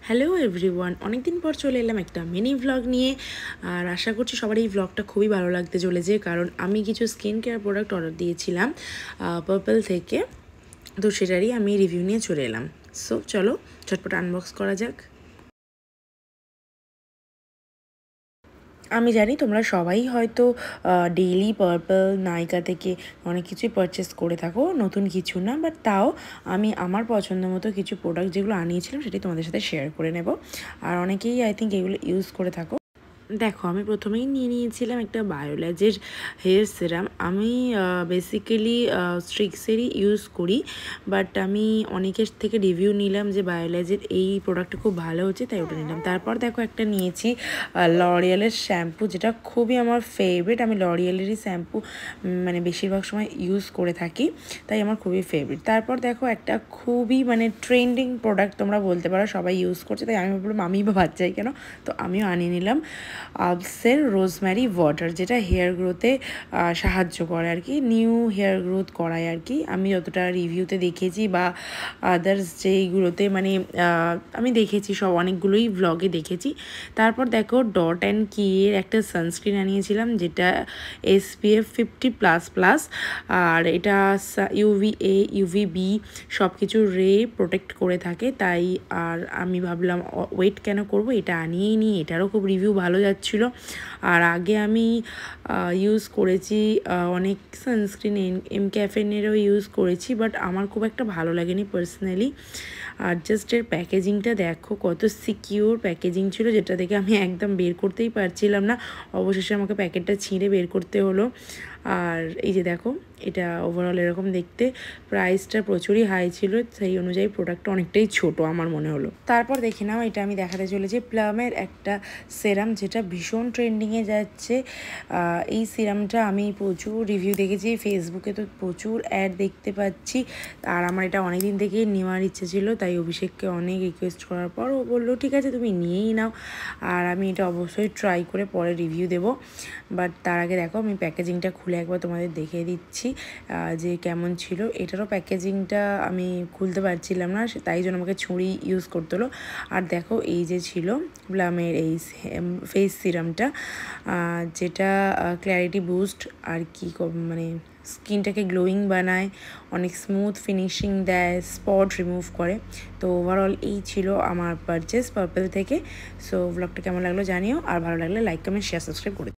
Hello everyone, অনেকদিন পর চলে এলাম একটা মিনি ভ্লগ নিয়ে। আর আশা করছি সবার এই ভ্লগটা খুবই ভালো লাগতে চলেছে, কারণ আমি কিছু স্কিন কেয়ার প্রোডাক্ট অর্ডার দিয়েছিলাম পার্পল থেকে। তো সেটারই আমি রিভিউ নিয়ে চলে এলাম। সো চলো ঝটপট আনবক্স করা যাক। আমি জানি তোমরা সবাই হয়তো ডেইলি পার্পল নাইকা থেকে অনেক কিছুই পারচেস করে থাকো, নতুন কিছু না, বাট তাও আমি আমার পছন্দ মতো কিছু প্রোডাক্ট যেগুলো আনিয়েছিলাম সেটাই তোমাদের সাথে শেয়ার করে নেব। আর অনেকেই আই থিঙ্ক এগুলো ইউজ করে থাকো। দেখো, আমি প্রথমেই নিয়ে নিয়েছিলাম একটা বায়োলজির হেয়ার সিরাম। আমি বেসিক্যালি স্ট্রিক্সেরই ইউজ করি, বাট আমি অনেকের থেকে রিভিউ নিলাম যে বায়োলজির এই প্রোডাক্টটা খুব ভালো হচ্ছে, তাই ওটা নিলাম। তারপর দেখো একটা নিয়েছি লরিয়ালের শ্যাম্পু, যেটা খুবই আমার ফেভারিট। আমি লরিয়ালেরই শ্যাম্পু মানে বেশিরভাগ সময় ইউজ করে থাকি, তাই আমার খুবই ফেভারিট। তারপর দেখো একটা খুবই মানে ট্রেন্ডিং প্রোডাক্ট তোমরা বলতে পারো, সবাই ইউজ করছে, তাই আমি ভাবলাম আমি বা বাচ্চাই কেন, তো আমিও আনিয়ে নিলাম আবসের রোজমেরি ওয়াটার, যেটা হেয়ার গ্রোথে সাহায্য করে আর কি, নিউ হেয়ার গ্রোথ করায় আর কি। আমি যতটা রিভিউতে দেখেছি বা আদার্স যেইগুলোতে মানে আমি দেখেছি, সব অনেকগুলোই ভ্লগে দেখেছি। তারপর দেখো ডট অ্যান্ড কিয়ের একটা সানস্ক্রিন আনিয়েছিলাম, যেটা SPF 50++, আর এটা UVA UVB সব কিছু রে প্রোটেক্ট করে থাকে, তাই আর আমি ভাবলাম ওয়েট কেন করব, এটা আনিয়েই নিই। এটারও খুব রিভিউ ভালো যাচ্ছিল। আর আগে আমি ইউজ করেছি অনেক সানস্ক্রিন, এমক্যাফেনেরও ইউজ করেছি, বাট আমার খুব একটা ভালো লাগেনি পার্সোনালি। আর জাস্ট এর প্যাকেজিংটা দেখো, কত সিকিউর প্যাকেজিং ছিল, যেটা দেখে আমি একদম বের করতেই পারছিলাম না। অবশেষে আমাকে প্যাকেটটা ছিঁড়ে বের করতে হলো। আর এই যে দেখো, এটা ওভারঅল এরকম দেখতে। প্রাইসটা প্রচুরই হাই ছিল, সেই অনুযায়ী প্রোডাক্টটা অনেকটাই ছোট আমার মনে হলো। তারপর দেখে নাও, এটা আমি দেখাতে চলেছি প্লামের একটা সিরাম, যেটা ভীষণ ট্রেন্ডিংয়ে যাচ্ছে। এই সিরামটা আমি প্রচুর রিভিউ দেখেছি ফেসবুকে, তো প্রচুর অ্যাড দেখতে পাচ্ছি। আর আমার এটা অনেক দিন থেকেই নেওয়ার ইচ্ছে ছিল, তাই অভিষেককে অনেক রিকোয়েস্ট করার পর ও বললো ঠিক আছে তুমি নিয়েই নাও। আর আমি এটা অবশ্যই ট্রাই করে পরে রিভিউ দেবো, বাট তার আগে দেখো আমি প্যাকেজিংটা খুলে একবার তোমাদের দেখিয়ে দিচ্ছি যে কেমন ছিল। এটারও প্যাকেজিংটা আমি খুলতে পারছিলাম না, তাই জন্য আমাকে ছুরি ইউজ করতে হলো। আর দেখো এই যে ছিল প্লামের এই ফেস সিরামটা, যেটা ক্ল্যারিটি বুস্ট আর কি মানে স্কিনটাকে গ্লোয়িং বানায়, অনেক স্মুথ ফিনিশিং দেয়, স্পট রিমুভ করে। তো ওভারঅল এই ছিল আমার পারচেস পার্পল থেকে। সো ব্লগটা কেমন লাগলো জানিও, আর ভালো লাগলে লাইক কমেন্ট শেয়ার সাবস্ক্রাইব করে